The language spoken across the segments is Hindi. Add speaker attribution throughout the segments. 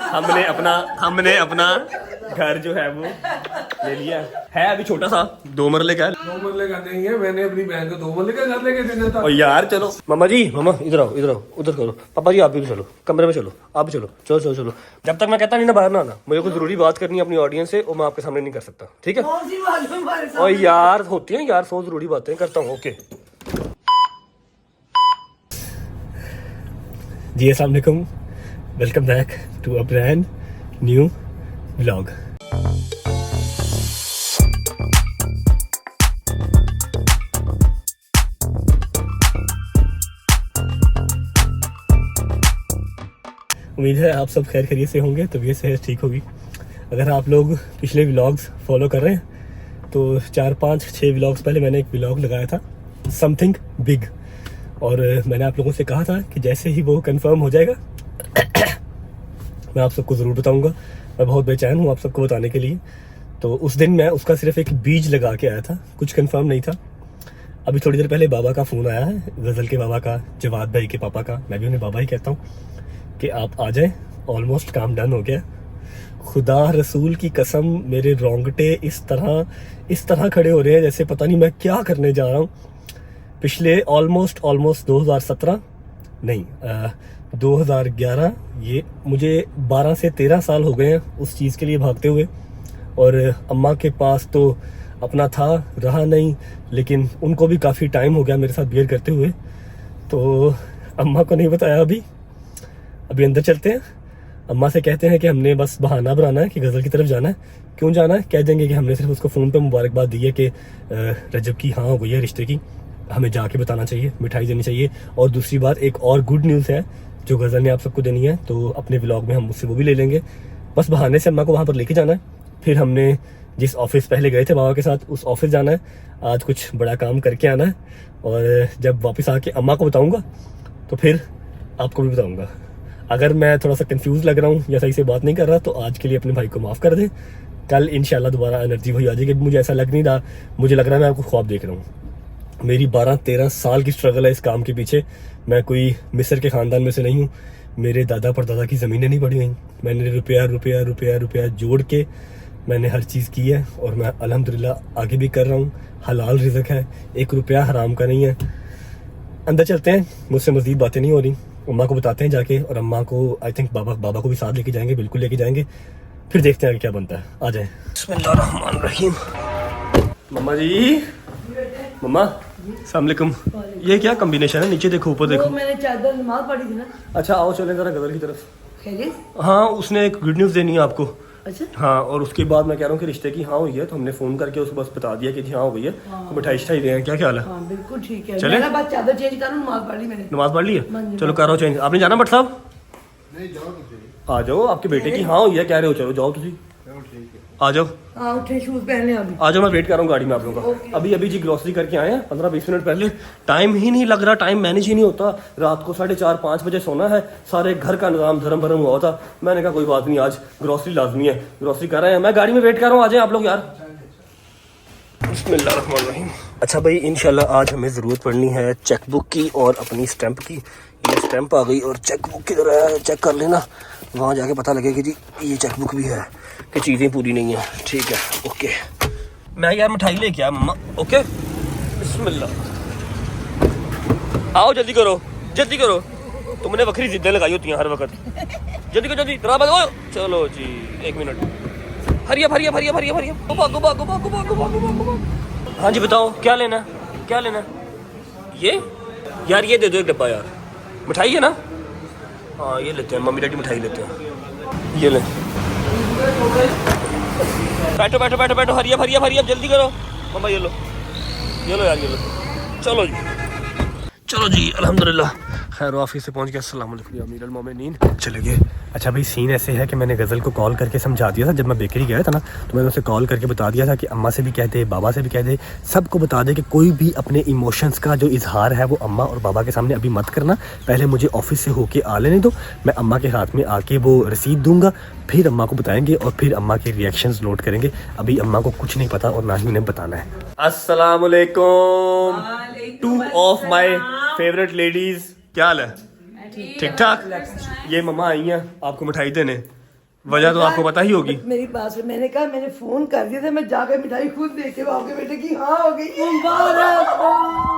Speaker 1: हमने अपना घर जो है वो ले लिया है। अभी छोटा सा 2 मरले का है।
Speaker 2: 2 मरले का नहीं है, मैंने अपनी बहन को 2 मरले का घर लेके देना था।
Speaker 1: और यार चलो मामा इधर आओ उधर करो। पापा जी आप भी चलो, कमरे में चलो, आप भी चलो। चलो जब तक मैं कहता नहीं ना बाहर ना आना। मुझे कोई जरूरी बात करनी है अपनी ऑडियंस से और मैं आपके सामने नहीं कर सकता, ठीक है? और यार होती है यार 100 जरूरी बातें करता हूँ। ओके जी, अस्सलाम वालेकुम, welcome back to a brand new vlog. उम्मीद है आप सब खैर खैरियत से होंगे, तबीयत सेहत ठीक होगी। अगर आप लोग पिछले व्लॉग्स फॉलो कर रहे हैं तो 4, 5, 6 व्लॉग्स पहले मैंने एक व्लॉग लगाया था, समथिंग बिग, और मैंने आप लोगों से कहा था कि जैसे ही वो कंफर्म हो जाएगा मैं आप सबको ज़रूर बताऊंगा। मैं बहुत बेचैन हूँ आप सबको बताने के लिए। तो उस दिन मैं उसका सिर्फ एक बीज लगा के आया था, कुछ कंफर्म नहीं था। अभी थोड़ी देर पहले बाबा का फ़ोन आया है, गज़ल के बाबा का, जवाद भाई के पापा का, मैं भी उन्हें बाबा ही कहता हूँ, कि आप आ जाएं, ऑलमोस्ट काम डन हो गया। खुदा रसूल की कसम मेरे रोंगटे इस तरह खड़े हो रहे हैं जैसे पता नहीं मैं क्या करने जा रहा हूँ। पिछले ऑलमोस्ट 2017 नहीं 2011, ये मुझे 12 से 13 साल हो गए हैं उस चीज़ के लिए भागते हुए। और अम्मा के पास तो अपना था, रहा नहीं, लेकिन उनको भी काफ़ी टाइम हो गया मेरे साथ बिहेव करते हुए। तो अम्मा को नहीं बताया अभी अंदर चलते हैं। अम्मा से कहते हैं कि हमने बस बहाना बनाना है कि गज़ल की तरफ जाना है। क्यों जाना है? कह देंगे कि हमने सिर्फ उसको फ़ोन पे मुबारकबाद दी है कि रजब की हाँ हो गई है रिश्ते की, हमें जाके बताना चाहिए, मिठाई देनी चाहिए। और दूसरी बात, एक और गुड न्यूज़ है जो गज़ल ने आप सबको देनी है, तो अपने व्लॉग में हम उससे वो भी ले लेंगे। बस बहाने से अम्मा को वहाँ पर लेके जाना है। फिर हमने जिस ऑफिस पहले गए थे बाबा के साथ, उस ऑफिस जाना है। आज कुछ बड़ा काम करके आना है, और जब वापस आके अम्मा को बताऊँगा तो फिर आपको भी बताऊँगा। अगर मैं थोड़ा सा कंफ्यूज लग रहा हूँ या सही से बात नहीं कर रहा तो आज के लिए अपने भाई को माफ़ कर दें। कल इंशाल्लाह दोबारा एनर्जी वही आ जाएगी। मुझे ऐसा लग नहीं रहा, मुझे लग रहा है मैं आपको ख्वाब देख रहा हूँ। मेरी 12-13 साल की स्ट्रगल है इस काम के पीछे। मैं कोई मिस्र के ख़ानदान में से नहीं हूँ। मेरे दादा परदादा की ज़मीनें नहीं पड़ी हुई। मैंने रुपया जोड़ के मैंने हर चीज़ की है, और मैं अल्हम्दुलिल्लाह आगे भी कर रहा हूँ। हलाल रिज़्क है, 1 रुपया हराम का नहीं है। अंदर चलते हैं, मुझसे मज़ीद बातें नहीं हो रही। अम्मा को बताते हैं जाके, और अम्मा को आई थिंक बाबा को भी साथ लेके जाएंगे, बिल्कुल लेके जाएंगे। फिर देखते हैं आगे क्या बनता है। आ जाए। बिस्मिल्लाहिर्रहमानिर्रहीम। मम्मा जी, मम्मा अस्सलाम वालेकुम। ये क्या कॉम्बिनेशन है? नीचे देखो, ऊपर देखो।
Speaker 3: मैंने चादर नमाज पढ़ी थी ना।
Speaker 1: अच्छा आओ चलें जरा गज़ल की तरफ।
Speaker 3: खैरियत?
Speaker 1: हाँ, उसने एक गुड न्यूज़ देनी है आपको।
Speaker 3: अच्छा।
Speaker 1: हाँ, और उसके बाद मैं कह रहा हूँ कि रिश्ते की हाँ हुई है, तो हमने फ़ोन करके उसको बस बता दिया कि जी हाँ हो गई है। तो मिठाई शिठाई दें, क्या ख्याल है?
Speaker 3: हाँ बिल्कुल ठीक है।
Speaker 1: चलें?
Speaker 3: मैंने बस चादर चेंज करूँ, नमाज पढ़ ली मैंने।
Speaker 1: नमाज पढ़ ली है? चलो करो चेंज। आपने जाना भट्ट साहब? नहीं, जाओ आ जाओ, आपके बेटे की हाँ हुई है कह रहे हो, चलो जाओ तुम, आ जाओ।
Speaker 3: हाँ उठे, शूज पहने अभी।
Speaker 1: आ जाओ, मैं वेट कर रहा हूँ गाड़ी में आप लोगों का। अभी जी ग्रोसरी करके आए हैं 15-20 मिनट पहले। टाइम ही नहीं लग रहा, टाइम मैनेज ही नहीं होता। रात को 4:30-5 बजे सोना है, सारे घर का निज़ाम धर्म भरम हुआ था। मैंने कहा कोई बात नहीं, आज ग्रोसरी लाजमी है, ग्रोसरी कर रहे हैं। मैं गाड़ी में वेट कर रहा हूँ, आ जाए आप लोग यार। बिस्मिल्लाहिर्रहमानिर्रहीम। अच्छा भाई, इंशाल्लाह आज हमें ज़रूरत पड़नी है चेकबुक की और अपनी स्टैंप की। ये स्टैंप आ गई, और चेकबुक किधर है? चेक कर लेना, वहाँ जाके पता लगे कि जी ये चेकबुक भी है, कि चीज़ें पूरी नहीं है। ठीक है, ओके। मैं यार मिठाई लेके आया मम्मा। ओके, बिस्मिल्लाह। आओ जल्दी करो। तुमने बकरी जिद्दें लगाई होती हैं हर वक्त। जल्दी करो, जल्दी हो। चलो जी 1 मिनट। हरिया। हाँ जी बताओ, क्या लेना है? ये यार ये दे दो एक डब्बा यार। मिठाई है ना? हाँ ये लेते हैं, मम्मी डैडी मिठाई लेते हैं। ये ले, बैठो। हरिया जल्दी करो मम्मा। ये लो यार, ये लो। चलो जी अल्हम्दुलिल्लाह खैर वाफी से पहुंच गया। अस्सलाम वालेकुम अमीरुल मोमिनीन। चले गए। अच्छा भाई, सीन ऐसे है कि मैंने गज़ल को कॉल करके समझा दिया था। जब मैं बेकरी गया था ना, तो मैंने उसे कॉल करके बता दिया था कि अम्मा से भी कह दे, बाबा से भी कह दे, सबको बता दे कि कोई भी अपने इमोशंस का जो इजहार है वो अम्मा और बाबा के सामने अभी मत करना। पहले मुझे ऑफिस से होके आ लेने दो, मैं अम्मा के हाथ में आके वो रसीद दूंगा, फिर अम्मा को बताएंगे और फिर अम्मा के रिएक्शंस नोट करेंगे। अभी अम्मा को कुछ नहीं पता और ना ही उन्हें बताना है। अस्सलाम वालेकुम। 2 ऑफ माय फेवरेट लेडीज, क्या हाल है? ठीक ठाक। ये मम्मा आई हैं आपको मिठाई देने। वजह तो आपको पता ही होगी।
Speaker 3: मेरी बात से मैंने कहा, मैंने फोन कर दिया था, मैं जाकर मिठाई खुद देख के आपके बेटे की हाँ हो गई। मुबारक।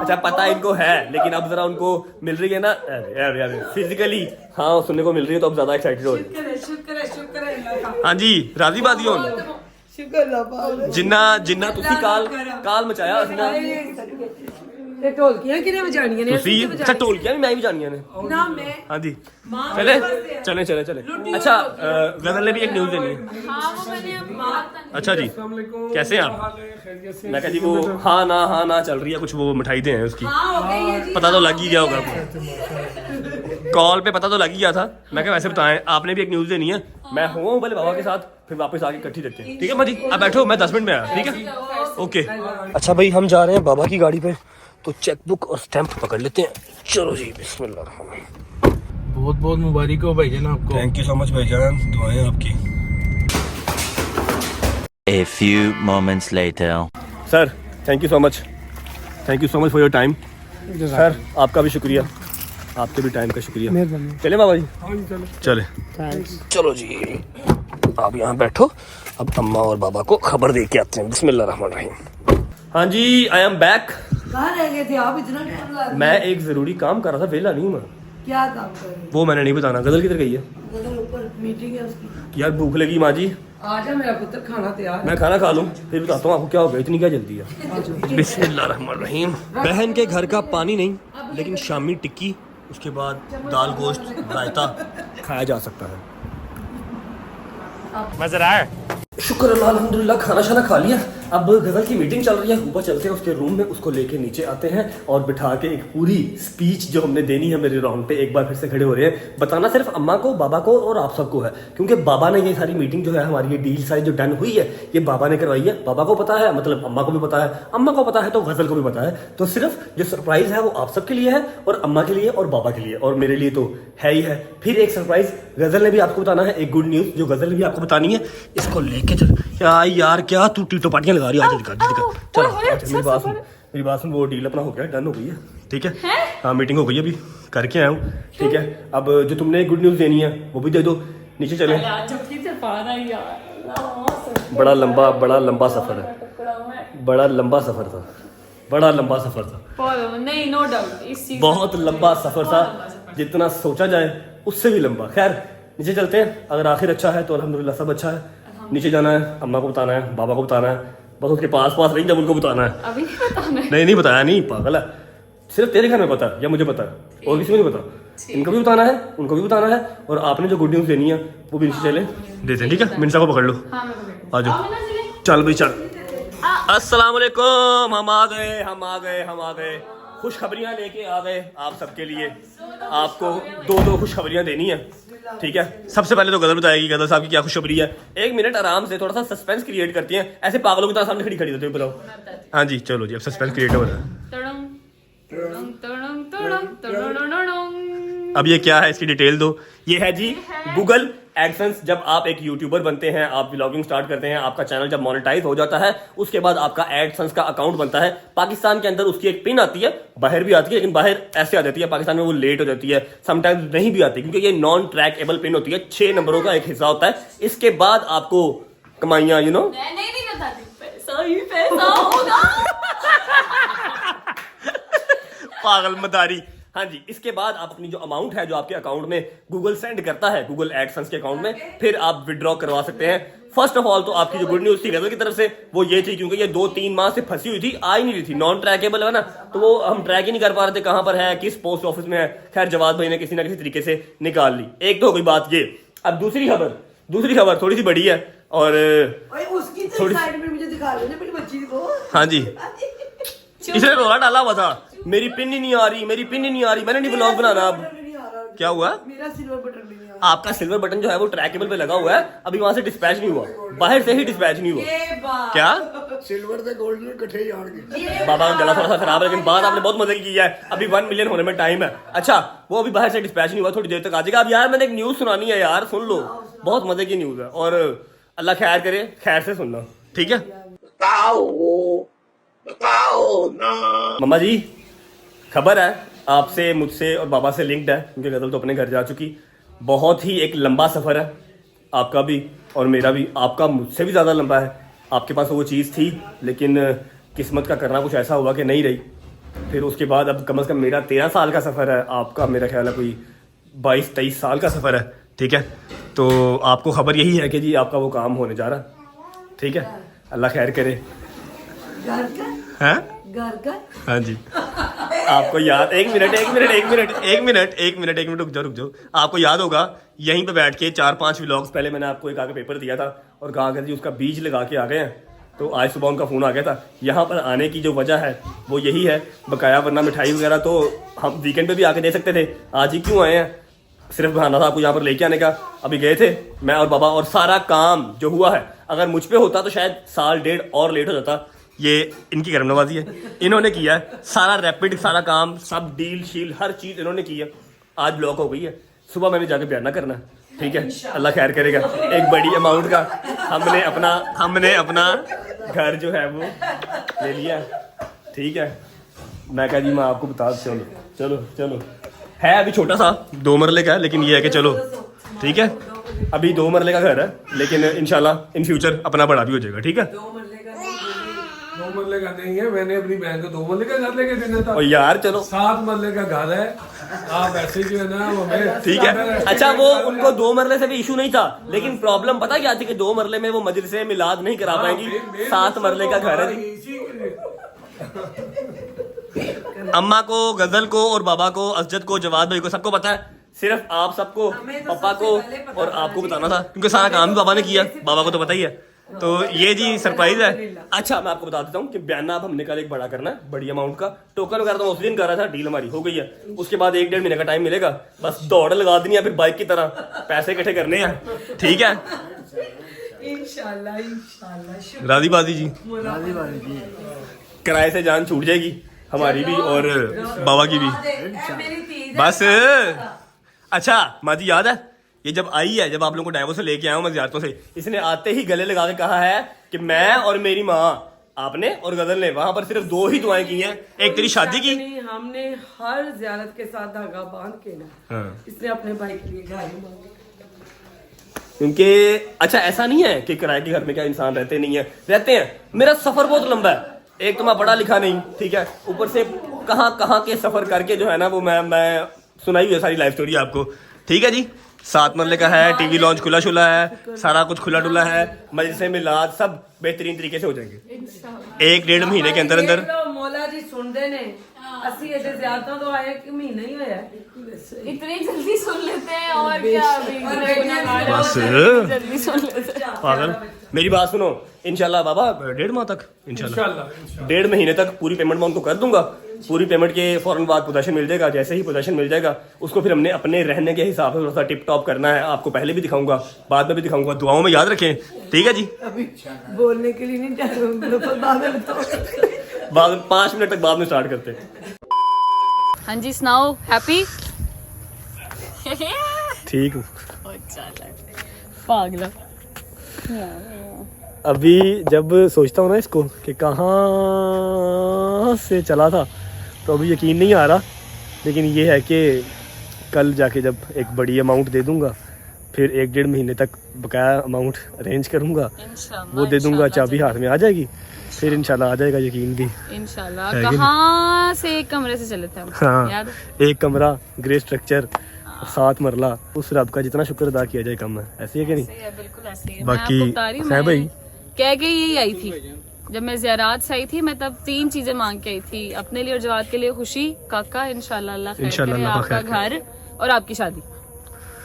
Speaker 1: अच्छा पता इनको है, लेकिन अब जरा उनको मिल रही है ना यार फिजिकली हाँ सुनने को मिल रही है, तो अब ज्यादा एक्साइटेड हो रही है।
Speaker 3: शुक्र है अल्लाह का।
Speaker 1: हाँ जी राजी बाजी हो
Speaker 3: शुक्र अल्लाह पाक।
Speaker 1: जिन्ना तुसी काल मचाया ਅਸੀਂ ਨਾ
Speaker 3: ਇਹ ਢੋਲਕੀਆਂ ਕਿਹਨੇ ਵਜਾਣੀਆਂ ਨੇ?
Speaker 1: ਤੁਸੀਂ ਅੱਛਾ ਢੋਲਕੀਆਂ ਵੀ ਮੈਂ ਵੀ ਜਾਣੀਆਂ ਨੇ।
Speaker 3: ਨਾ मैं
Speaker 1: हाँ जी चले अच्छा गजल ने भी एक न्यूज देनी है।
Speaker 4: हाँ वो मैंने अब बात
Speaker 1: अच्छा जी कैसे हैं आप? मैं कहा जी वो हाँ ना चल रही है कुछ, वो मिठाई दे हैं उसकी
Speaker 4: हाँ हो गई है जी।
Speaker 1: पता तो लग ही गया होगा आपको, कॉल पे पता तो लग ही गया था। मैं क्या वैसे बताएं आपने भी एक न्यूज देनी है, मैं हूँ पहले बाबा के साथ, फिर वापस आके इकट्ठी देखते हैं। ठीक है माँ जी आप बैठो, मैं 10 मिनट में आया। ठीक है ओके। अच्छा भाई हम जा रहे हैं बाबा की गाड़ी पे, तो चेकबुक और स्टैंप पकड़ लेते हैं। चलो जी बिस्मिल्लाह।
Speaker 2: बहुत बहुत मुबारक हो भाईजान आपको।
Speaker 1: थैंक यू सो मच भाईजान, दुआएं आपकी।
Speaker 5: A few moments later.
Speaker 1: Sir thank you so much for your time. Sir आपका भी शुक्रिया, आपके भी टाइम का शुक्रिया। मेहरबानी। चले बाबा जी चले चलो जी आप यहाँ बैठो, अब अम्मा और बाबा को खबर दे के आते हैं। बिस्मिल्लाहिर्रहमानिर्रहीम। हाँ जी आई एम बैक।
Speaker 3: कहाँ रह गए थे आप? इतना टाइम लगा।
Speaker 1: मैं एक जरूरी काम कर रहा था, वेला नहीं हूँ मैं।
Speaker 3: क्या काम कर रहे
Speaker 1: वो मैंने नहीं बताना। गजल किधर गई है?
Speaker 3: हैं? ऊपर मीटिंग है उसकी।
Speaker 1: यार भूख लगी माँ जी,
Speaker 3: आजा मेरा पुत्र, खाना तैयार।
Speaker 1: मैं खाना खा लूँ फिर बताता हूँ आपको क्या हो गया, इतनी क्या जल्दी है। बिस्मिल्लाहिर्रहमानिर्रहीम। बहन के घर का पानी नहीं, लेकिन शामी टिक्की, उसके बाद दाल गोश्त रायता खाया जा सकता है। मज़ा आया? शुक्र अल्लाह अल्हम्दुलिल्लाह खाना शाना खा लिया। अब गजल की मीटिंग चल रही है, ऊपर चलते हैं उसके रूम में, उसको लेके नीचे आते हैं और बिठा के एक पूरी स्पीच जो हमने देनी है मेरे राउंड पे एक बार फिर से खड़े हो रहे हैं। बताना सिर्फ अम्मा को, बाबा को और आप सबको है, क्योंकि बाबा ने ये सारी मीटिंग जो है हमारी ये डील सारी जो डन हुई है ये बाबा ने करवाई है। बाबा को पता है, मतलब अम्मा को भी पता है, अम्मा को पता है तो गजल को भी पता है। तो सिर्फ जो सरप्राइज है वो आप सबके लिए है और अम्मा के लिए और बाबा के लिए और मेरे लिए तो है ही है। फिर एक सरप्राइज गजल ने भी आपको बताना है, एक गुड न्यूज जो गजल ने भी आपको बतानी है। इसको लेके चल यार क्या तू टीटो पार्टियां लगा रही है? चलो मेरी बात सुन, वो डील अपना हो गया, डन हो गई है। ठीक है हाँ मीटिंग हो गई है, अभी करके आया हूँ। ठीक है अब जो तुमने गुड न्यूज देनी है वो भी दे दो। नीचे चले। बड़ा लंबा सफर है, बड़ा लंबा सफर था।
Speaker 4: नहीं नो डाउट इस चीज
Speaker 1: बहुत लंबा सफर था, जितना सोचा जाए उससे भी लंबा। खैर नीचे चलते हैं, अगर आखिर अच्छा है तो अल्हम्दुलिल्लाह सब अच्छा है। नीचे जाना है, अम्मा को बताना है, बाबा को बताना है, बस उसके पास नहीं जब उनको बताना है।
Speaker 4: अभी नहीं बताना है।
Speaker 1: नहीं बताया नहीं, पागल है। सिर्फ तेरे घर में पता है या मुझे पता है और किसी को नहीं पता। इनको भी बताना है, उनको भी बताना है, और आपने जो गुड न्यूज देनी है वो भी नीचे चले देते हैं। ठीक है मिनसा को पकड़ लो, आ जाओ। चल भाई चल। अस्सलाम वालेकुम, हम आ गए खुशखबरियां लेके आ गए आप सबके लिए। आपको दो खुशखबरियां देनी है। ठीक है सबसे पहले तो गजल बताएगी, गजल साहब की क्या खुशखबरी है। एक मिनट आराम से, थोड़ा सा सस्पेंस क्रिएट करती हैं, ऐसे पागलों की तरह सामने खड़ी होती है। बताओ हाँ जी चलो जी अब सस्पेंस क्रिएट हो रहा है। अब ये क्या है इसकी डिटेल दो। ये है जी गूगल एडसेंस। जब आप एक यूट्यूबर बनते हैं, आप व्लॉगिंग स्टार्ट करते हैं, आपका चैनल जब मोनेटाइज हो जाता है उसके बाद आपका एडसेंस का अकाउंट बनता है। पाकिस्तान के अंदर उसकी एक पिन आती है, बाहर भी आती है, लेकिन बाहर ऐसे आ जाती है, पाकिस्तान में वो लेट हो जाती है, समटाइम्स नहीं भी आती, क्योंकि ये नॉन ट्रैकेबल पिन होती है। 6 नंबरों का एक हिस्सा होता है। इसके बाद आपको कमाइयां नहीं
Speaker 4: बताती, पैसा ही पैसा होगा।
Speaker 1: पागल मदारी। हाँ जी इसके बाद आप अपनी जो अमाउंट है जो आपके अकाउंट में गूगल सेंड करता है, गूगल एडसेंस के अकाउंट में, फिर आप विड्रॉ करवा सकते हैं। फर्स्ट ऑफ ऑल तो आपकी जो गुड न्यूज थी गजल की तरफ से वो ये थी, क्योंकि ये 2-3 माह से फंसी हुई थी, आ ही नहीं रही थी, नॉन ट्रैकेबल है ना, तो वो हम ट्रैक ही नहीं कर पा रहे थे कहाँ पर है, किस पोस्ट ऑफिस में है। खैर जवाद भाई ने किसी ना किसी तरीके से निकाल ली। एक तो हो गई बात ये। अब दूसरी खबर थोड़ी सी बड़ी है और
Speaker 3: उसकी साइड में मुझे दिखा दो मेरी बच्ची को।
Speaker 1: हाँ जी इसने रोला डाला हुआ था, मेरी पिन ही नहीं आ रही, मैंने नहीं ब्लॉग बनाना। अब क्या हुआ?
Speaker 3: मेरा सिल्वर बटन नहीं आ रहा।
Speaker 1: आपका सिल्वर बटन जो है वो ट्रैकेबल पे लगा हुआ है, अभी वहां से डिस्पैच नहीं हुआ, बाहर से ही डिस्पैच नहीं हुआ। क्या
Speaker 2: सिल्वर से गोल्ड में इकट्ठे ही आएंगे।
Speaker 1: बाबा का गला थोड़ा सा खराब है, लेकिन बात आपने बहुत मजे की की है। अभी 1 मिलियन होने में टाइम है। अच्छा वो अभी बाहर से डिस्पैच नहीं हुआ, थोड़ी देर तक आ जाएगा। अब यार मैंने एक न्यूज सुनानी है यार, सुन लो, बहुत मजे की न्यूज है और अल्लाह खैर करे, खैर से सुनना ठीक है। मम्मा जी खबर है आपसे, मुझसे और बाबा से लिंक्ड है, क्योंकि गजल तो अपने घर जा चुकी। बहुत ही एक लंबा सफर है, आपका भी और मेरा भी। आपका मुझसे भी ज़्यादा लंबा है, आपके पास वो चीज़ थी लेकिन किस्मत का करना कुछ ऐसा हुआ कि नहीं रही। फिर उसके बाद अब कम से कम मेरा 13 साल का सफ़र है, आपका मेरा ख्याल है कोई 22-23 साल का सफ़र है। ठीक है, तो आपको खबर यही है कि जी आपका वो काम होने जा रहा है। ठीक है, अल्लाह खैर करे।
Speaker 3: घर का
Speaker 1: हैं?
Speaker 3: घर का
Speaker 1: हाँ जी। आपको याद, एक मिनट रुक जाओ। आपको याद होगा यहीं पे बैठ के 4-5 व्लॉग्स पहले मैंने आपको एक आगे पेपर दिया था और कहा कि जी उसका बीज लगा के आ गए हैं। तो आज सुबह उनका फ़ोन आ गया था। यहाँ पर आने की जो वजह है वो यही है बकाया, वरना मिठाई वगैरह तो हम वीकेंड पे भी आके दे सकते थे। आज ही क्यों आए हैं, सिर्फ बहाना था आपको यहाँ पर लेके आने का। अभी गए थे मैं और बाबा, और सारा काम जो हुआ है अगर मुझ पे होता तो शायद 1.5 साल और लेट हो जाता। ये इनकी करम नवाजी है, इन्होंने किया है सारा रैपिड, सारा काम, सब डील शील हर चीज़ इन्होंने की है। आज ब्लॉक हो गई है, सुबह मैंने जाके बयान करना है। ठीक है, अल्लाह खैर करेगा। एक बड़ी अमाउंट का हमने अपना घर जो है वो ले लिया। ठीक है, मैं कहा जी मैं आपको बता, चलो है अभी छोटा सा 2 मरले का है, लेकिन ये है कि चलो ठीक है अभी 2 मरले का घर है, लेकिन इंशाल्लाह इन फ्यूचर अपना बड़ा भी हो जाएगा। ठीक है,
Speaker 2: 2 मरले का नहीं है, मैंने अपनी बहन को 2 मरले का घर लेके देना था।
Speaker 1: और यार चलो
Speaker 2: 7 मरले का घर है। आप ऐसे जो है ना वो हमें
Speaker 1: ठीक है। अच्छा, वो उनको 2 मरले से भी इशू नहीं था, लेकिन प्रॉब्लम पता क्या थी कि 2 मरले में वो मजलिसे मिलाद नहीं करा पाएंगी। 7 मरले का घर है जी। अम्मा को, गजल को और बाबा को, असजद को, जवाद भाई को, सबको पता है। सिर्फ आप सबको, पापा को और आपको बताना था, क्योंकि सारा काम भी पापा ने किया, बाबा को तो पता ही है। तो ये जी सरप्राइज है। अच्छा, मैं आपको बता देता हूँ कि बयाना अब हमने कल एक बड़ा करना है, बड़ी अमाउंट का। टोकन वगैरह तो उस दिन कर रहा था, डील हमारी हो गई है। उसके बाद 1-1.5 महीने का टाइम मिलेगा, बस दौड़ लगा देनी है फिर बाइक की तरह, पैसे इकट्ठे करने हैं। ठीक है,
Speaker 3: इंशाल्लाह
Speaker 1: राजी बाजी जी, किराए से जान छूट जाएगी हमारी भी और बाबा की भी। बस अच्छा माँ जी, याद है ये जब आई है, जब आप लोगों को डाइवोर्स से लेके आया हूँ मैं ज़ियारतों से, इसने आते ही गले लगा के कहा है कि मैं और मेरी माँ, आपने और गजल ने वहां पर सिर्फ 2 ही दुआएं की हैं। एक तेरी शादी की,
Speaker 3: हमने हर ज़ियारत के साथ धागा बांध के ना इसने अपने भाई के लिए गाड़ी मांगी।
Speaker 1: क्योंकि अच्छा ऐसा नहीं है कि किराए के घर में क्या इंसान रहते नहीं है, रहते हैं। मेरा सफर बहुत लंबा है, एक तो मैं पढ़ा लिखा नहीं, ठीक है, ऊपर से कहाँ के सफर करके जो है ना वो मैं सुनाई हुई है सारी लाइफ स्टोरी आपको। ठीक है जी, 7 मरले का है, टीवी लॉन्च खुला शुला है, सारा कुछ खुला डुला है, मजलिसे मिलाद सब बेहतरीन तरीके से हो जाएंगे 1-1.5 महीने के अंदर अंदर।
Speaker 3: मौला जी सुनते ने असि ऐसे ज्यादा तो आए कि महीना ही होया,
Speaker 4: इतनी जल्दी सुन लेते हैं और क्या
Speaker 1: बस
Speaker 4: जल्दी सुन लेते हैं।
Speaker 1: पागल, मेरी बात सुनो, इंशाल्लाह बाबा 1.5 माह तक, इंशाल्लाह 1.5 महीने तक पूरी पेमेंट मैं उनको कर दूंगा। पूरी पेमेंट के फौरन बाद पोजेशन मिल जाएगा। जैसे ही पोजेशन मिल जाएगा उसको फिर हमने अपने रहने के हिसाब से थोड़ा सा टिप टॉप करना है। आपको पहले भी दिखाऊंगा, बाद में भी दिखाऊंगा, दुआओं में याद रखें। ठीक है जी,
Speaker 3: अभी बोलने के लिए नहीं
Speaker 1: बाद 5 मिनट तक बाद में स्टार्ट करते हैं।
Speaker 4: हाँ जी, सुनाओ। हैप्पी?
Speaker 1: ठीक हूँ।
Speaker 4: पागल।
Speaker 1: अभी जब सोचता हूँ ना इसको कि कहाँ से चला था, तो अभी यकीन नहीं आ रहा। लेकिन ये है कि कल जाके जब एक बड़ी अमाउंट दे दूंगा, फिर 1-1.5 महीने तक बकाया अमाउंट अरेंज करूंगा, वो दे दूंगा, चाबी हाथ में आ जाएगी, फिर इंशाल्लाह आ जाएगा यकीन भी
Speaker 4: इंशाल्लाह। कहाँ से एक कमरे से चले थे हम?
Speaker 1: हाँ,
Speaker 4: याद?
Speaker 1: एक कमरा, ग्रे स्ट्रक्चर, 7 मरला। उस रब का जितना शुक्र अदा किया जाए कम है। ऐसे है कि नहीं?
Speaker 4: सही है, बिल्कुल ऐसे ही है।
Speaker 1: बाकी
Speaker 4: मैं आपको बता रही हूँ,
Speaker 1: है भाई,
Speaker 4: कह के यही आई थी जब मैं ज़ियारत से आई थी। मैं तब 3 चीजें मांग के आई थी, अपने लिए और जवाद के लिए खुशी, काका इंशाल्लाह अल्लाह खैर करे, आपका घर और आपकी शादी,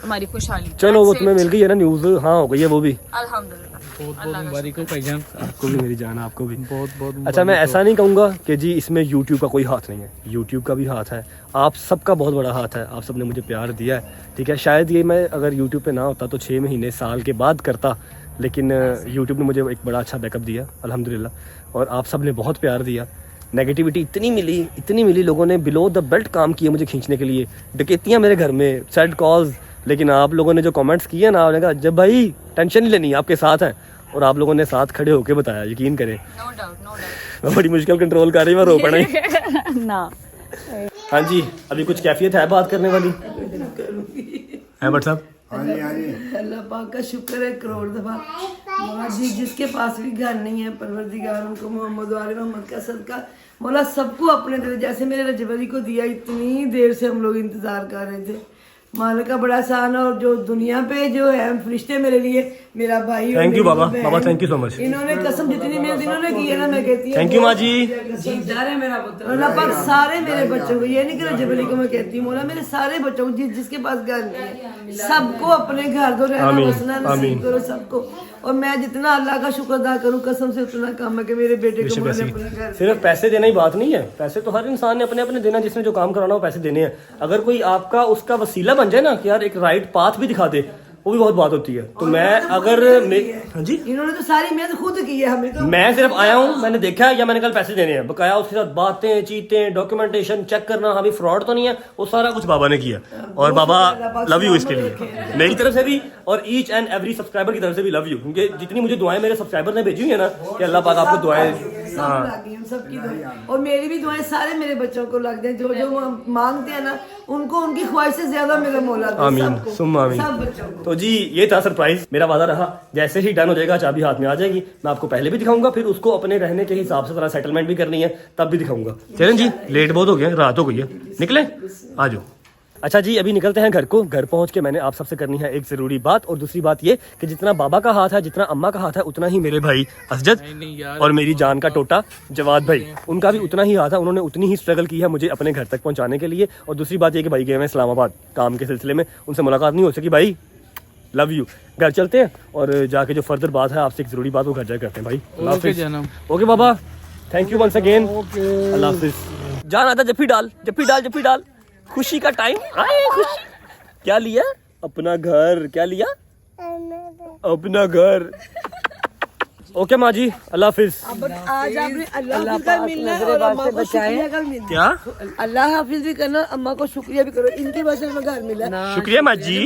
Speaker 4: हमारी खुशहाली।
Speaker 1: चलो वो तुम्हें मिल गई है ना न्यूज़? हाँ, हो गई है वो भी।
Speaker 4: अल्हम्दुलिल्लाह।
Speaker 2: मुबारक हो भाईजान,
Speaker 1: आपको भी मेरी जान, आपको भी
Speaker 2: बहुत
Speaker 1: अच्छा, मैं ऐसा नहीं कहूँगा कि जी इसमें यूट्यूब का कोई हाथ नहीं है। यूट्यूब का भी हाथ है, आप सबका बहुत बड़ा हाथ है। आप सबने मुझे प्यार दिया है, ठीक है। शायद ये मैं अगर यूट्यूब पे ना होता तो 6 महीने साल के बाद करता, लेकिन यूट्यूब ने मुझे एक बड़ा अच्छा बैकअप दिया अल्हम्दुलिल्लाह। और आप सब ने बहुत प्यार दिया। नेगेटिविटी इतनी मिली, लोगों ने बिलो द बेल्ट काम किए मुझे खींचने के लिए, डकैतियाँ मेरे घर में, सैड कॉल्स। लेकिन आप लोगों ने जो कमेंट्स किए ना, आपने कहा जब भाई टेंशन नहीं लेनी, आपके साथ हैं। और आप लोगों ने साथ खड़े होके बताया, यकीन करें।
Speaker 4: No doubt.
Speaker 1: मैं बड़ी मुश्किल कंट्रोल कर रही हूँ, मैं रो पड़ा ही।
Speaker 4: ना
Speaker 1: हाँ जी, अभी कुछ कैफियत है बात करने वाली है? बट साहब
Speaker 3: अल्लाह पाक का शुक्र है करोड़ दफा। मौला जी जिसके पास भी घर नहीं है, परवरदिगार उनको मोहम्मद वाले मोहम्मद का सदका मौला सबको अपने दिल, जैसे मेरे रजबरी को दिया, इतनी देर से हम लोग इंतजार कर रहे थे। मालिक का बड़ा एहसान है। और जो दुनिया पे जो है फरिश्ते मेरे लिए, मेरा भाई,
Speaker 1: thank you Baba, Baba thank you so much.
Speaker 3: इन्होंने कसम जितनी मेरे इन्होंने की है ना, मैं कहती हूँ
Speaker 1: थैंक यू माँ जी।
Speaker 3: मेरा पुत्र अल्लाह पाक सारे मेरे बच्चों को, ये नहीं कि रजबली को मैं कहती हूँ, मौला मेरे सारे बच्चों को जिसके पास घर नहीं है सबको अपने घर दो रहना बसना नसीब करो सबको। और मैं जितना अल्लाह का शुक्र अदा करूँ कसम से उतना कम है कि मेरे बेटे को मैंने अपने घर।
Speaker 1: सिर्फ पैसे देना ही बात नहीं है, पैसे तो हर इंसान ने अपने अपने देना, जिसने जो काम कराना हो पैसे देने हैं। अगर कोई आपका उसका वसीला बन जाए ना कि यार एक राइट पाथ भी दिखा दे, वो भी बहुत बात होती है। तो मैं अगर हाँ जी,
Speaker 3: इन्होंने तो सारी मेहनत खुद की है, हमें तो
Speaker 1: मैं सिर्फ आया हूँ, मैंने देखा या मैंने कल पैसे देने हैं बकाया, उसके साथ बातें चीतें डॉक्यूमेंटेशन चेक करना, हाँ भी फ्रॉड तो नहीं है, वो सारा कुछ बाबा ने किया। और बाबा लव यू इसके लिए मेरी तरफ से भी, और ईच एंड एवरी सब्सक्राइबर की तरफ से भी लव यू, क्योंकि जितनी मुझे दुआएं मेरे सब्सक्राइबर ने भेजी हुई है ना कि अल्लाह पाक आपको दुआएं,
Speaker 3: सबकी दुआएं और मेरी भी दुआएं सारे मेरे बच्चों को लग जाए, जो जो मांगते हैं ना उनको उनकी ख्वाहिश से ज्यादा मेरा मौला दे
Speaker 1: आमीन सुम्मा आमीन।
Speaker 3: सब बच्चों को।
Speaker 1: तो जी ये था सरप्राइज, मेरा वादा रहा जैसे ही डन हो जाएगा चाबी हाथ में आ जाएगी, मैं आपको पहले भी दिखाऊंगा, फिर उसको अपने रहने के हिसाब से थोड़ा सेटलमेंट भी करनी है तब भी दिखाऊंगा। चलें जी, लेट बहुत हो गया, रात हो गई है, निकले आ जाओ। अच्छा जी अभी निकलते हैं घर को। घर पहुंच के मैंने आप सबसे करनी है एक जरूरी बात, और दूसरी बात ये कि जितना बाबा का हाथ है, जितना अम्मा का हाथ है, उतना ही मेरे भाई असजद और मेरी जान का टोटा जवाद भाई, उनका भी उतना ही हाथ है। उन्होंने उतनी ही स्ट्रगल की है मुझे अपने घर तक पहुंचाने के लिए। और दूसरी बात ये कि भाई गए हैं इस्लामाबाद काम के सिलसिले में, उनसे मुलाकात नहीं हो सकी। भाई लव यू, घर चलते हैं और जाके जो फर्दर बात है आपसे एक जरूरी बात वो घर जाके करते हैं भाई। ओके बाबा, थैंक यू वंस अगेन, अल्लाह हाफिज। जान आता जफ्फी डाल जफ्फी डाल जफ्फी डाल, खुशी का टाइम आए, खुशी। क्या लिया? अपना घर। क्या लिया? अपना घर। ओके माँ जी, अल्लाह हाफिज।
Speaker 3: आज आपने अल्लाह हाफिज का मिलना है और अम्मा को शुक्रिया का मिलना है।
Speaker 1: क्या?
Speaker 3: अल्लाह हाफिज भी करना, अम्मा को शुक्रिया भी करो, इनकी वजह से हमें घर मिला।
Speaker 1: शुक्रिया माँ जी,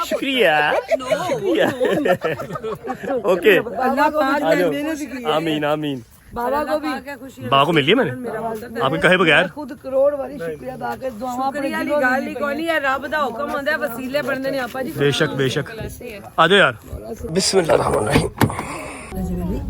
Speaker 1: शुक्रिया शुक्रिया। ओके
Speaker 3: अल्लाह को मेहनत की है।
Speaker 1: आमीन आमीन।
Speaker 3: बाबा को भी
Speaker 1: बाबा को मिल लिया मैंने आपके कहे बगैर।
Speaker 3: खुद करोड़ वाली शुक्रिया अदा कर, दुआवां अपने दिलों में
Speaker 6: गाली कोनी है, रब दा हुक्म होंदा है, वसीले बनदे ने आपा जी।
Speaker 1: बेशक बेशक। आ जाओ यार। बिस्मिल्लाहिर्रहमानिर्रहीम।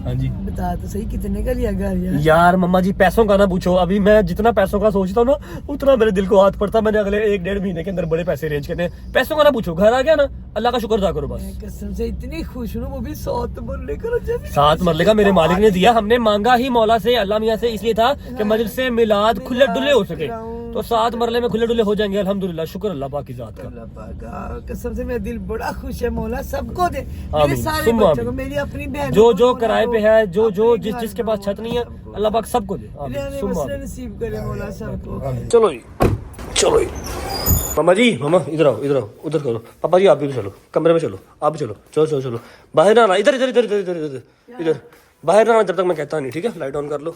Speaker 1: हाँ जी
Speaker 3: बता तो सही कितने का लिया घर
Speaker 1: यार मम्मा जी पैसों का ना पूछो, अभी मैं जितना पैसों का सोचता हूँ ना उतना मेरे दिल को हाथ पड़ता है। मैंने अगले 1-1.5 महीने के अंदर बड़े पैसे अरेंज करने हैं। पैसों का ना पूछो, घर आ गया ना, अल्लाह का शुक्र अदा करो बस।
Speaker 3: कसम से इतनी खुश हूँ, वो भी 7 मरले करो जब
Speaker 1: 7 मरले का मेरे मालिक ने दिया। हमने मांगा ही मौला से, अल्लाह मियाँ से, इसलिए था कि मस्जिद से मिलाद खुले डुले हो सके, तो 7 मरले में खुले डुले हो जाएंगे अल्हम्दुलिल्लाह। शुक्र अल्लाह पाक की जात का।
Speaker 3: कसम से मेरा दिल बड़ा खुश है, मौला सबको दे, मेरे
Speaker 1: आमीन,
Speaker 3: सारे
Speaker 1: सुम्मा
Speaker 3: बच्चों को,
Speaker 1: आमीन।
Speaker 3: मेरी अपनी बहन
Speaker 1: जो जो किराए पे है, जो जो जिसके पास छत नहीं है, अल्लाह पाक सबको दे।
Speaker 3: रहने
Speaker 1: सुम्मा
Speaker 3: बसने नसीब करे मौला सबको।
Speaker 1: चलो जी चलो जी। मामा जी, मामा इधर आओ इधर आओ, उधर करो। पापा जी आप भी चलो, कमरे में चलो, आप भी चलो, चलो चलो चलो। बाहर ना आना, इधर इधर इधर इधर इधर इधर इधर, बाहर ना आना जब तक मैं कहता नहीं, ठीक है? लाइट ऑन कर लो।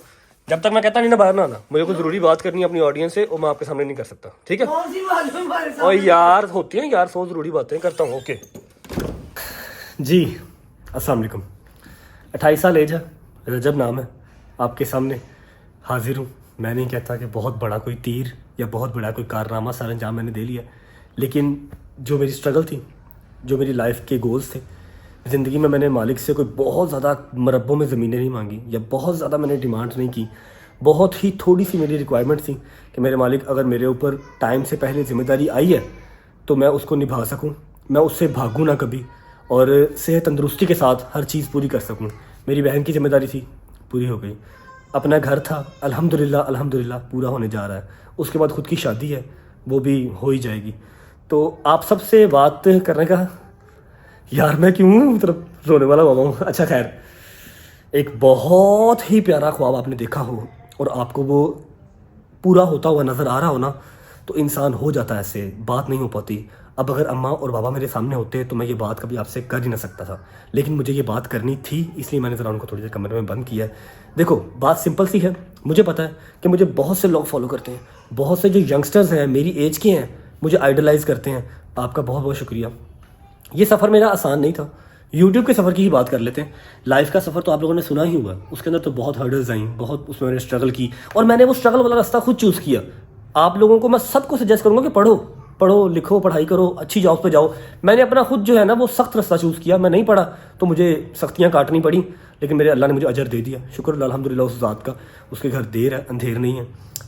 Speaker 1: जब तक मैं कहता नहीं ना बाहर ना आना। मुझे कोई जरूरी बात करनी है अपनी ऑडियंस से और मैं आपके सामने नहीं कर सकता, ठीक है?
Speaker 3: कौन सी बात है हमारे साथ?
Speaker 1: और यार होती है यार 100 जरूरी बातें करता हूँ। ओके जी, अस्सलाम वालेकुम। 28 साल एज है, रजब नाम है, आपके सामने हाजिर हूँ। मैं नहीं कहता कि बहुत बड़ा कोई तीर या बहुत बड़ा कोई कारनामा सर अंजाम मैंने दे लिया, लेकिन जो मेरी स्ट्रगल थी, जो मेरी लाइफ के गोल्स थे, ज़िंदगी में मैंने मालिक से कोई बहुत ज़्यादा मरब्बों में ज़मीनें नहीं मांगी या बहुत ज़्यादा मैंने डिमांड्स नहीं की। बहुत ही थोड़ी सी मेरी रिक्वायरमेंट थी कि मेरे मालिक अगर मेरे ऊपर टाइम से पहले ज़िम्मेदारी आई है तो मैं उसको निभा सकूँ, मैं उससे भागूँ ना कभी, और सेहत तंदुरुस्ती के साथ हर चीज़ पूरी कर सकूँ। मेरी बहन की जिम्मेदारी थी, पूरी हो गई। अपना घर था, अल्हम्दुलिल्लाह अल्हम्दुलिल्लाह पूरा होने जा रहा है। उसके बाद खुद की शादी है, वो भी हो ही जाएगी। तो आप सबसे बात करने का, यार मैं क्यों मतलब रोने वाला हुआ हूँ। अच्छा खैर, एक बहुत ही प्यारा ख्वाब आपने देखा हो और आपको वो पूरा होता हुआ नज़र आ रहा हो ना, तो इंसान हो जाता है ऐसे, बात नहीं हो पाती। अब अगर अम्मा और बाबा मेरे सामने होते तो मैं ये बात कभी आपसे कर ही ना सकता था, लेकिन मुझे ये बात करनी थी, इसलिए मैंने ज़रा उनको थोड़ी देर कमरे में बंद किया है। देखो बात सिंपल सी है, मुझे पता है कि मुझे बहुत से लोग फॉलो करते हैं, बहुत से जो यंगस्टर्स हैं मेरी एज के हैं मुझे आइडलाइज़ करते हैं। आपका बहुत बहुत शुक्रिया। ये सफ़र मेरा आसान नहीं था। यूट्यूब के सफ़र की ही बात कर लेते हैं। लाइफ का सफ़र तो आप लोगों ने सुना ही हुआ, उसके अंदर तो बहुत हर्डल्स आई, बहुत उसमें मैंने स्ट्रगल की और मैंने वो स्ट्रगल वाला रास्ता खुद चूज़ किया। आप लोगों को मैं सबको सजेस्ट करूँगा कि पढ़ो, पढ़ो लिखो पढ़ाई करो अच्छी जॉब पे जाओ। मैंने अपना खुद जो है ना वो सख्त रास्ता चूज़ किया, मैं नहीं पढ़ा तो मुझे सख्तियाँ काटनी पड़ी, लेकिन मेरे अल्लाह ने मुझे अजर दे दिया, शुक्र अल्हम्दुलिल्लाह उस ज़ात का। उसके घर देर है अंधेर नहीं है।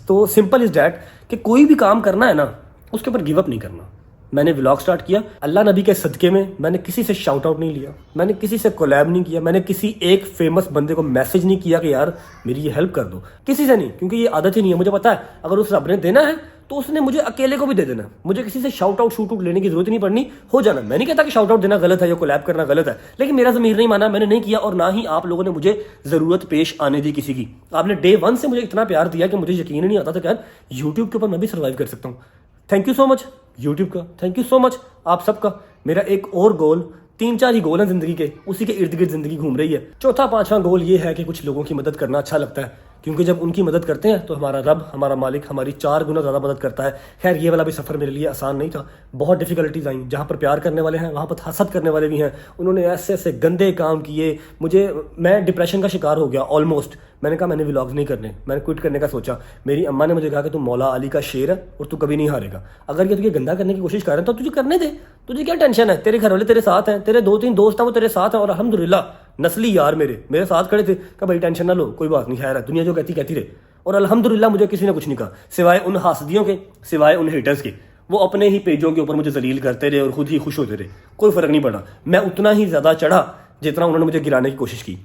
Speaker 1: तो सिंपल इज़ डैट कि कोई भी काम करना है ना उसके ऊपर गिव अप नहीं करना। मैंने व्लॉग स्टार्ट किया अल्लाह नबी के सदक़े में, मैंने किसी से शाउट आउट नहीं लिया, मैंने किसी से कोलैब नहीं किया, मैंने किसी एक फेमस बंदे को मैसेज नहीं किया कि यार मेरी ये हेल्प कर दो, किसी से नहीं, क्योंकि ये आदत ही नहीं है। मुझे पता है अगर उस रब ने देना है तो उसने मुझे अकेले को भी दे देना है, मुझे किसी से शाउट आउट शूट आउट लेने की जरूरत नहीं पड़नी, हो जाना। मैं नहीं कहता कि शाउट आउट देना गलत है या कोलैब करना गलत है, लेकिन मेरा ज़मीर नहीं माना, मैंने नहीं किया, और ना ही आप लोगों ने मुझे ज़रूरत पेश आने दी किसी की। आपने डे 1 से मुझे इतना प्यार दिया कि मुझे यकीन नहीं आता था कि यार यूट्यूब के ऊपर मैं भी सर्वाइव कर सकता हूँ। Thank you so much YouTube का, थैंक यू सो मच आप सबका। मेरा एक और गोल, 3-4 ही गोल हैं ज़िंदगी के, उसी के इर्द गिर्द ज़िंदगी घूम रही है। चौथा 5वां गोल ये है कि कुछ लोगों की मदद करना अच्छा लगता है, क्योंकि जब उनकी मदद करते हैं तो हमारा रब, हमारा मालिक हमारी 4 गुना ज़्यादा मदद करता है। खैर ये वाला भी सफ़र मेरे लिए आसान नहीं था, बहुत डिफ़िकल्टीज आई। जहाँ पर प्यार करने वाले हैं वहाँ पर हसद करने वाले भी हैं। उन्होंने ऐसे ऐसे गंदे काम किए, मैं डिप्रेशन का शिकार हो गया ऑलमोस्ट। मैंने कहा मैंने व्लॉग्स नहीं करने, मैंने क्विट करने का सोचा। मेरी अम्मा ने मुझे कहा कि तू मौला अली का शेर है और तू कभी नहीं हारेगा। अगर ये तुझे गंदा करने की कोशिश कर रहे हैं तो तुझे करने दे, तुझे क्या टेंशन है, तेरे घर वाले तेरे साथ हैं, तेरे 2-3 दोस्त हैं वो तेरे साथ हैं, और अल्हम्दुलिल्लाह नस्ली यार मेरे साथ खड़े थे। कहा भाई टेंशन ना लो, कोई बात नहीं, खैर है, दुनिया जो कहती रहे। और अल्हम्दुलिल्लाह मुझे किसी ने कुछ नहीं कहा, सिवाय उन हासदियों के, सिवाय उन हेटर्स के। वो अपने ही पेजों के ऊपर मुझे जलील करते रहे और खुद ही खुश होते रहे, कोई फ़र्क नहीं पड़ा। मैं उतना ही ज़्यादा चढ़ा जितना उन्होंने मुझे गिराने की कोशिश की।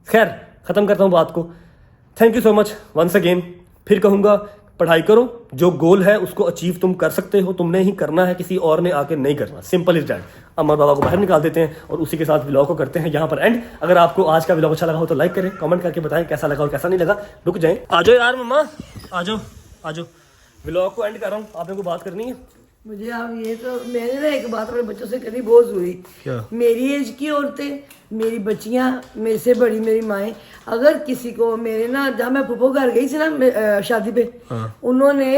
Speaker 1: खैर ख़त्म करता हूँ बात को। Thank you so much once again. फिर कहूँगा पढ़ाई करो, जो गोल है उसको अचीव तुम कर सकते हो, तुमने ही करना है, किसी और ने आके नहीं करना। Simple is that. अमर बाबा को बाहर निकाल देते हैं और उसी के साथ व्लॉग को करते हैं यहाँ पर एंड। अगर आपको आज का व्लॉग अच्छा लगा हो तो लाइक करें, कमेंट करके बताएं कैसा लगा और कैसा नहीं लगा। रुक जाएं, आ जाओ यार मम्मा, आ जाओ। व्लॉग को एंड कर रहा हूँ, आपने को बात करनी है।
Speaker 3: मुझे आप ये तो, मैंने ना एक बात अपने बच्चों से करनी बहुत जरूरी।
Speaker 1: क्या? मेरी
Speaker 3: एज की औरतें, मेरी बच्चियां, मेरे से बड़ी मेरी माएँ, अगर किसी को मेरे ना, जहाँ मैं फूफो घर गई थी ना शादी पे,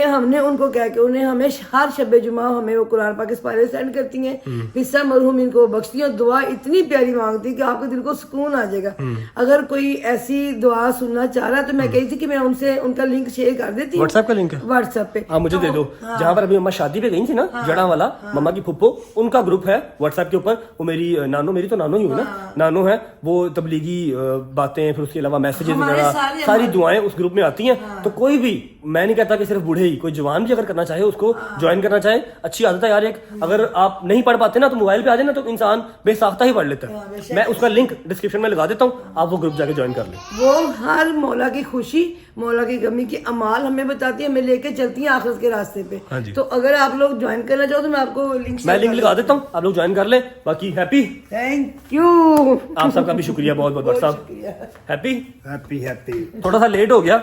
Speaker 3: हमने उनको कह के उन्हें हमें हर शब जुमा हमें वो कुरान पाक पायरे सेंड करती हैं, हिस्सा मरहूम इनको बख्शती हैं, और दुआ इतनी प्यारी मांगती है कि आपके दिल को सुकून आ जाएगा। अगर कोई ऐसी दुआ सुनना चाह रहा है तो मैं कही थी कि मैं उनसे उनका लिंक शेयर कर देती हूँ।
Speaker 1: व्हाट्सएप का लिंक है,
Speaker 3: व्हाट्सएप पे
Speaker 1: आप मुझे दे दो। जहाँ पर अभी मम्मा शादी पे गई थी ना, जड़ा वाला, मम्मा की फुप्पो, उनका ग्रुप है व्हाट्सएप के ऊपर। वो मेरी नानो, मेरी तो नानो ही हुई ना, नानो है वो, तबलीगी बातें, फिर उसके अलावा मैसेजेस वगैरह सारी दुआएं उस ग्रुप में आती हैं। तो कोई भी, मैं नहीं कहता कि सिर्फ बूढ़े ही, कोई जवान भी अगर करना चाहे उसको ज्वाइन करना चाहे, अच्छी आदत है यार एक। अगर आप नहीं पढ़ पाते ना तो मोबाइल पे आ जाए ना, तो इंसान बेसाख्ता ही पढ़ लेता है। मैं उसका लिंक डिस्क्रिप्शन में लगा देता हूँ, आप वो ग्रुप जाके ज्वाइन कर लें।
Speaker 3: वो हर मौला की खुशी, मौला की गमी की अमाल हमें बताती है, हमें लेके चलती है आखिरत के रास्ते पे। तो अगर आप लोग ज्वाइन करना चाहो तो मैं आपको लिंक
Speaker 1: लगा देता हूँ, आप लोग ज्वाइन कर लें। बाकी हैप्पी,
Speaker 3: थैंक यू,
Speaker 1: आप सबका भी शुक्रिया बहुत बहुत साहब। Happy
Speaker 7: happy happy.
Speaker 1: थोड़ा सा लेट हो गया,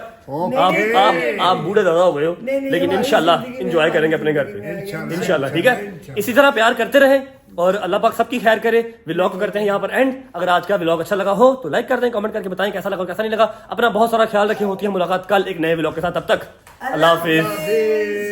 Speaker 1: आप बूढ़े ज्यादा हो गए हो, लेकिन इंशाल्लाह एंजॉय करेंगे अपने घर पे इंशाल्लाह, ठीक है। इसी तरह प्यार करते रहे और अल्लाह पाक सबकी खैर करे। व्लॉग करते हैं यहाँ पर एंड। अगर आज का व्लॉग अच्छा लगा हो तो लाइक कर दें, कमेंट करके बताएं कैसा लगा और कैसा नहीं लगा। अपना बहुत सारा ख्याल रखें। होती है मुलाकात कल एक नए व्लॉग के साथ, तब तक अल्लाह हाफिज।